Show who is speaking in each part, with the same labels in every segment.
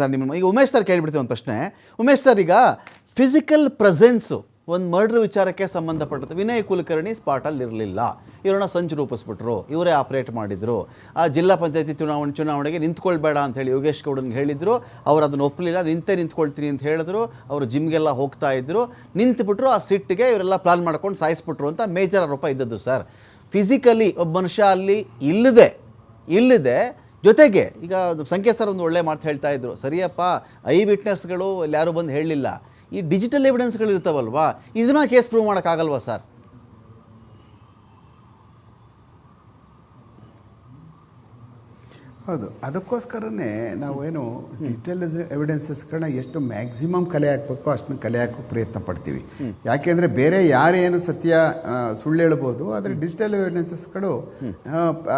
Speaker 1: Sir ನಿಮ್ಮ ಈಗ Umesh sir ಕೇಳಿಬಿಡ್ತೀವಿ ಒಂದು ಪ್ರಶ್ನೆ. ಉಮೇಶ್ ಸರ್, ಈಗ ಫಿಸಿಕಲ್ ಪ್ರೆಸೆನ್ಸು ಒಂದು ಮರ್ಡ್ರ್ ವಿಚಾರಕ್ಕೆ ಸಂಬಂಧಪಟ್ಟಂತೆ ವಿನಯ್ ಕುಲಕರ್ಣಿ ಸ್ಪಾಟಲ್ಲಿ ಇರಲಿಲ್ಲ, ಇವರನ್ನ ಸಂಚು ರೂಪಿಸ್ಬಿಟ್ರು, ಇವರೇ ಆಪ್ರೇಟ್ ಮಾಡಿದರು. ಆ ಜಿಲ್ಲಾ ಪಂಚಾಯತಿ ಚುನಾವಣೆಗೆ ನಿಂತ್ಕೊಳ್ಬೇಡ ಅಂತ ಹೇಳಿ ಯೋಗೇಶ್ ಗೌಡನ್ಗೆ ಹೇಳಿದರು. ಅವ್ರು ಅದನ್ನು ಒಪ್ಪಲಿಲ್ಲ, ನಿಂತ್ಕೊಳ್ತೀನಿ ಅಂತ ಹೇಳಿದ್ರು. ಅವರು ಜಿಮ್ಗೆಲ್ಲ ಹೋಗ್ತಾ ಇದ್ದರು, ನಿಂತುಬಿಟ್ರು. ಆ ಸಿಟ್ಟಿಗೆ ಇವರೆಲ್ಲ ಪ್ಲಾನ್ ಮಾಡ್ಕೊಂಡು ಸಾಯಿಸ್ಬಿಟ್ರು ಅಂತ ಮೇಜರ್ ಆರೋಪ ಇದ್ದದ್ದು ಸರ್. ಫಿಸಿಕಲಿ ಒಬ್ಬ ಮನುಷ್ಯ ಅಲ್ಲಿ ಇಲ್ಲದೆ ಜೊತೆಗೆ ಈಗ ಸಂಕೇತ್ ಸರ್ ಒಂದು ಒಳ್ಳೆ ಮಾತು ಹೇಳ್ತಾ ಇದ್ರು, ಸರಿಯಪ್ಪ, ಐ ವಿಟ್ನೆಸ್ಗಳು ಯಾರು ಬಂದು ಹೇಳಲಿಲ್ಲ, ಈ ಡಿಜಿಟಲ್ ಎವಿಡೆನ್ಸ್ಗಳು ಇರ್ತಾವಲ್ವಾ, ಇದನ್ನ ಕೇಸ್ ಪ್ರೂವ್ ಮಾಡೋಕ್ಕಾಗಲ್ವಾ ಸರ್?
Speaker 2: ಹೌದು, ಅದಕ್ಕೋಸ್ಕರನೇ ನಾವೇನು ಡಿಜಿಟಲ್ ಎವಿಡೆನ್ಸಸ್ಗಳನ್ನ ಎಷ್ಟು ಮ್ಯಾಕ್ಸಿಮಮ್ ಕಲೆ ಹಾಕಬೇಕೋ ಅಷ್ಟನ್ನು ಕಲೆ ಹಾಕೋಕ್ಕೆ ಪ್ರಯತ್ನ ಪಡ್ತೀವಿ. ಯಾಕೆಂದರೆ ಬೇರೆ ಯಾರೇನು ಸತ್ಯ ಸುಳ್ಳು ಹೇಳ್ಬೋದು, ಆದರೆ ಡಿಜಿಟಲ್ ಎವಿಡೆನ್ಸಸ್ಗಳು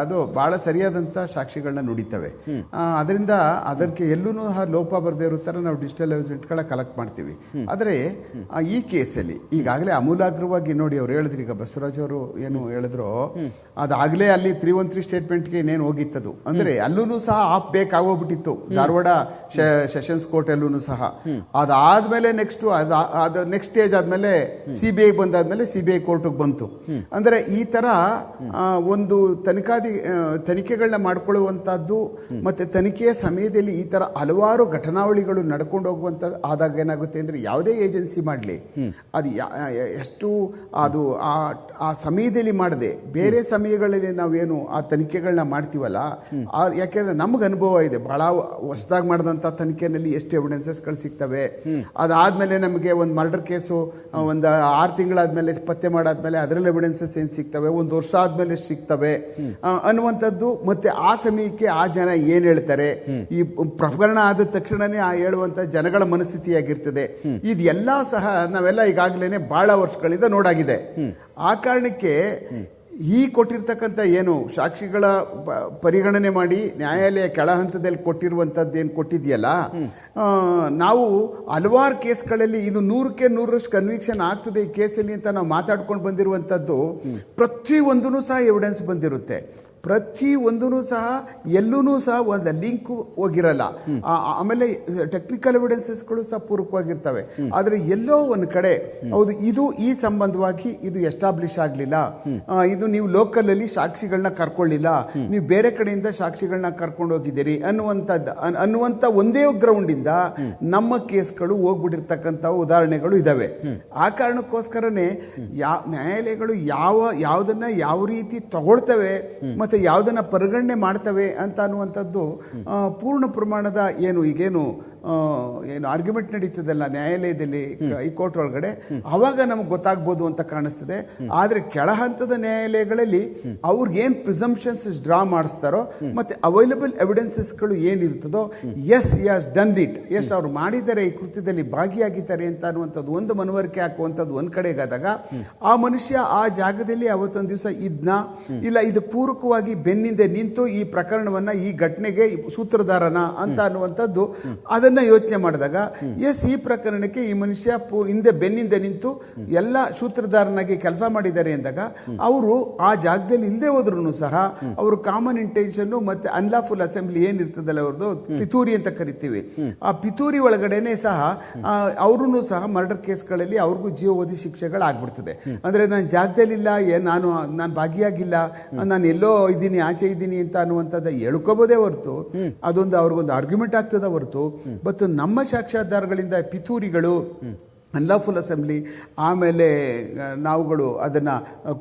Speaker 2: ಅದು ಭಾಳ ಸರಿಯಾದಂಥ ಸಾಕ್ಷಿಗಳನ್ನ ನುಡಿತವೆ. ಅದರಿಂದ ಅದಕ್ಕೆ ಎಲ್ಲೂ ಲೋಪ ಬರದೇ ಇರೋ ಥರ ನಾವು ಡಿಜಿಟಲ್ ಎವಿಡೆನ್ಸ್ಗಳನ್ನ ಕಲೆಕ್ಟ್ ಮಾಡ್ತೀವಿ. ಆದರೆ ಈ ಕೇಸಲ್ಲಿ ಈಗಾಗಲೇ ಅಮೂಲಾಗ್ರವಾಗಿ ನೋಡಿ, ಅವ್ರು ಹೇಳಿದ್ರು, ಈಗ ಬಸವರಾಜ್ ಅವರು ಏನು ಹೇಳಿದ್ರು, ಅದಾಗಲೇ ಅಲ್ಲಿ 313 ಸ್ಟೇಟ್ಮೆಂಟ್ಗೆ ಇನ್ನೇನು ಹೋಗಿತ್ತದು, ಅಂದರೆ ಅಲ್ಲೂ ಸಹ ಆಫ್ ಬೇಕಾಗೋಗ್ಬಿಟ್ಟಿತ್ತು ಧಾರವಾಡ ಸೆಷನ್ಸ್ ಕೋರ್ಟ್ ಅಲ್ಲೂ ಸಹ. ಅದಾದ್ಮೇಲೆ ನೆಕ್ಸ್ಟ್ ಸ್ಟೇಜ್ ಆದ್ಮೇಲೆ CBI ಬಂದಾದ್ಮೇಲೆ CBI ಕೋರ್ಟ್ಗೆ ಬಂತು. ಅಂದ್ರೆ ಈ ತರ ಒಂದು ತನಿಖೆಗಳನ್ನ ಮಾಡ್ಕೊಳ್ಳುವಂತಹದ್ದು, ಮತ್ತೆ ತನಿಖೆಯ ಸಮಯದಲ್ಲಿ ಈ ತರ ಹಲವಾರು ಘಟನಾವಳಿಗಳು ನಡ್ಕೊಂಡು ಹೋಗುವಂತ ಆದಾಗ ಏನಾಗುತ್ತೆ ಅಂದ್ರೆ, ಯಾವುದೇ ಏಜೆನ್ಸಿ ಮಾಡಲಿ ಅದು ಎಷ್ಟು ಅದು ಆ ಸಮಯದಲ್ಲಿ ಮಾಡದೆ ಬೇರೆ ಸಮಯಗಳಲ್ಲಿ ನಾವೇನು ಆ ತನಿಖೆಗಳನ್ನ ಮಾಡ್ತೀವಲ್ಲ, ಯಾಕೆಂದ್ರೆ ನಮ್ಗೆ ಅನುಭವ ಇದೆ, ಬಹಳ ಹೊಸದಾಗಿ ಮಾಡಿದಂಥ ತನಿಖೆಯಲ್ಲಿ ಎಷ್ಟು ಎವಿಡೆನ್ಸಸ್ಗಳು ಸಿಗ್ತವೆ. ಅದಾದ್ಮೇಲೆ ನಮಗೆ ಒಂದು ಮರ್ಡರ್ ಕೇಸು ಒಂದು 6 ತಿಂಗಳಾದ್ಮೇಲೆ ಪತ್ತೆ ಮಾಡಾದ್ಮೇಲೆ ಅದರಲ್ಲಿ ಎವಿಡೆನ್ಸಸ್ ಏನು ಸಿಗ್ತವೆ, 1 ವರ್ಷ ಆದ್ಮೇಲೆ ಸಿಗ್ತವೆ ಅನ್ನುವಂಥದ್ದು. ಮತ್ತೆ ಆ ಸಮಯಕ್ಕೆ ಆ ಜನ ಏನು ಹೇಳ್ತಾರೆ, ಈ ಪ್ರಕರಣ ಆದ ತಕ್ಷಣನೇ ಆ ಹೇಳುವಂಥ ಜನಗಳ ಮನಸ್ಥಿತಿಯಾಗಿರ್ತದೆ. ಇದೆಲ್ಲ ಸಹ ನಾವೆಲ್ಲ ಈಗಾಗಲೇ ಬಹಳ ವರ್ಷಗಳಿಂದ ನೋಡಾಗಿದೆ. ಆ ಕಾರಣಕ್ಕೆ ಈ ಕೊಟ್ಟಿರ್ತಕ್ಕಂಥ ಏನು ಸಾಕ್ಷಿಗಳ ಪರಿಗಣನೆ ಮಾಡಿ ನ್ಯಾಯಾಲಯ ಕೆಳ ಹಂತದಲ್ಲಿ ಕೊಟ್ಟಿರುವಂಥದ್ದು ಏನು ಕೊಟ್ಟಿದೆಯಲ್ಲ, ನಾವು ಹಲವಾರು ಕೇಸ್ಗಳಲ್ಲಿ ಇದು 100ಕ್ಕೆ 100ರಷ್ಟು ಕನ್ವಿಕ್ಷನ್ ಆಗ್ತದೆ ಈ ಕೇಸಲ್ಲಿ ಅಂತ ನಾವು ಮಾತಾಡ್ಕೊಂಡು ಬಂದಿರುವಂಥದ್ದು. ಪ್ರತಿಯೊಂದೂ ಸಹ ಎವಿಡೆನ್ಸ್ ಬಂದಿರುತ್ತೆ, ಪ್ರತಿಯೊಂದೂ ಸಹ ಎಲ್ಲೂ ಸಹ ಒಂದು ಲಿಂಕ್ ಹೋಗಿರಲ್ಲ. ಆಮೇಲೆ ಟೆಕ್ನಿಕಲ್ ಎವಿಡೆನ್ಸಸ್ಗಳು ಸಹ ಪೂರಕವಾಗಿರ್ತವೆ. ಆದರೆ ಎಲ್ಲೋ ಒಂದು ಕಡೆ ಹೌದು ಇದು ಈ ಸಂಬಂಧವಾಗಿ ಇದು ಎಸ್ಟಾಬ್ಲಿಷ್ ಆಗಲಿಲ್ಲ, ಇದು ನೀವು ಲೋಕಲಲ್ಲಿ ಸಾಕ್ಷಿಗಳನ್ನ ಕರ್ಕೊಳ್ಳಿಲ್ಲ, ನೀವು ಬೇರೆ ಕಡೆಯಿಂದ ಸಾಕ್ಷಿಗಳನ್ನ ಕರ್ಕೊಂಡು ಹೋಗಿದ್ದೀರಿ ಅನ್ನುವಂಥ ಒಂದೇ ಗ್ರೌಂಡಿಂದ ನಮ್ಮ ಕೇಸ್ಗಳು ಹೋಗ್ಬಿಟ್ಟಿರ್ತಕ್ಕಂಥ ಉದಾಹರಣೆಗಳು ಇದಾವೆ. ಆ ಕಾರಣಕ್ಕೋಸ್ಕರನೇ ನ್ಯಾಯಾಲಯಗಳು ಯಾವುದನ್ನ ಯಾವ ರೀತಿ ತಗೊಳ್ತವೆ ಮತ್ತೆ ಯಾವುದನ್ನ ಪರಿಗಣನೆ ಮಾಡ್ತವೆ ಅಂತ ಅನ್ನುವಂಥದ್ದು ಪೂರ್ಣ ಪ್ರಮಾಣದ ಏನು ಆರ್ಗ್ಯುಮೆಂಟ್ ನಡೀತದಲ್ಲ ನ್ಯಾಯಾಲಯದಲ್ಲಿ, ಹೈಕೋರ್ಟ್ ಒಳಗಡೆ, ಅವಾಗ ನಮ್ಗೆ ಗೊತ್ತಾಗ್ಬೋದು ಅಂತ ಕಾಣಿಸ್ತದೆ. ಆದರೆ ಕೆಳ ಹಂತದ ನ್ಯಾಯಾಲಯಗಳಲ್ಲಿ ಅವ್ರಿಗೇನು ಪ್ರಿಸಂಪ್ಷನ್ಸ್ ಡ್ರಾ ಮಾಡಿಸ್ತಾರೋ ಮತ್ತೆ ಅವೈಲಬಲ್ ಎವಿಡೆನ್ಸಸ್ಗಳು ಏನಿರ್ತದೋ, ಎಸ್ ಡನ್ ಇಟ್, ಎಸ್ ಅವ್ರು ಮಾಡಿದ್ದಾರೆ, ಈ ಕೃತ್ಯದಲ್ಲಿ ಭಾಗಿಯಾಗಿದ್ದಾರೆ ಅಂತ ಅನ್ನುವಂಥದ್ದು ಒಂದು ಮನವರಿಕೆ ಹಾಕುವಂಥದ್ದು ಒಂದು ಕಡೆಗಾದಾಗ, ಆ ಮನುಷ್ಯ ಆ ಜಾಗದಲ್ಲಿ ಅವತ್ತೊಂದು ದಿವಸ ಇದ್ನ ಇಲ್ಲ ಇದು ಪೂರಕವಾಗಿ ಬೆನ್ನಿಂದೆ ನಿಂತು ಈ ಪ್ರಕರಣವನ್ನ ಈ ಘಟನೆಗೆ ಸೂತ್ರಧಾರನ ಅಂತ ಅನ್ನುವಂಥದ್ದು ಅದನ್ನ ಯೋಚನೆ ಮಾಡಿದಾಗ, ಎಸ್ ಈ ಪ್ರಕರಣಕ್ಕೆ ಈ ಮನುಷ್ಯ ಬೆನ್ನಿಂದ ನಿಂತು ಎಲ್ಲ ಸೂತ್ರಧಾರನಾಗಿ ಕೆಲಸ ಮಾಡಿದ್ದಾರೆ ಅಂದಾಗ, ಅವರು ಆ ಜಾಗದಲ್ಲಿ ಇಲ್ಲದೆ ಹೋದ್ರೂ ಸಹ ಅವರು ಕಾಮನ್ ಇಂಟೆನ್ಷನ್ ಮತ್ತೆ ಅನ್ಲಾಫುಲ್ ಅಸೆಂಬ್ಲಿ ಏನಿರ್ತದಲ್ಲ ಅವ್ರದ್ದು ಪಿತೂರಿ ಅಂತ ಕರಿತೀವಿ, ಆ ಪಿತೂರಿ ಒಳಗಡೆನೆ ಸಹ ಅವ್ರೂ ಸಹ ಮರ್ಡರ್ ಕೇಸ್ಗಳಲ್ಲಿ ಅವ್ರಿಗೂ ಜೀವಾವಧಿ ಶಿಕ್ಷೆಗಳಾಗ್ಬಿಡ್ತದೆ. ಅಂದ್ರೆ ನಾನು ಜಾಗದಲ್ಲಿಲ್ಲ, ನಾನು ಭಾಗಿಯಾಗಿಲ್ಲ, ನಾನು ಎಲ್ಲೋ ಇದ್ದೀನಿ, ಆಚೆ ಇದ್ದೀನಿ ಅಂತ ಅನ್ನುವಂಥದ್ದು ಹೇಳ್ಕೋಬೋದೇ ಹೊರತು ಅದೊಂದು ಅವ್ರಿಗೊಂದು ಆರ್ಗ್ಯುಮೆಂಟ್ ಆಗ್ತದೆ ಹೊರತು. ಮತ್ತು ನಮ್ಮ ಸಾಕ್ಷ್ಯಾಧಾರಗಳಿಂದ ಪಿತೂರಿಗಳು, ಅನ್ಲಾಫುಲ್ ಅಸೆಂಬ್ಲಿ, ಆಮೇಲೆ ನಾವುಗಳು ಅದನ್ನು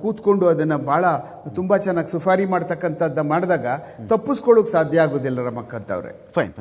Speaker 2: ಕೂತ್ಕೊಂಡು ಅದನ್ನು ಭಾಳ ತುಂಬ ಚೆನ್ನಾಗಿ ಸುಫಾರಿ ಮಾಡ್ತಕ್ಕಂಥದ್ದು ಮಾಡಿದಾಗ ತಪ್ಪಿಸ್ಕೊಳ್ಳೋಕೆ ಸಾಧ್ಯ ಆಗೋದಿಲ್ಲ ರಮಕ್ಕಂತವ್ರೆ.
Speaker 1: ಫೈನ್.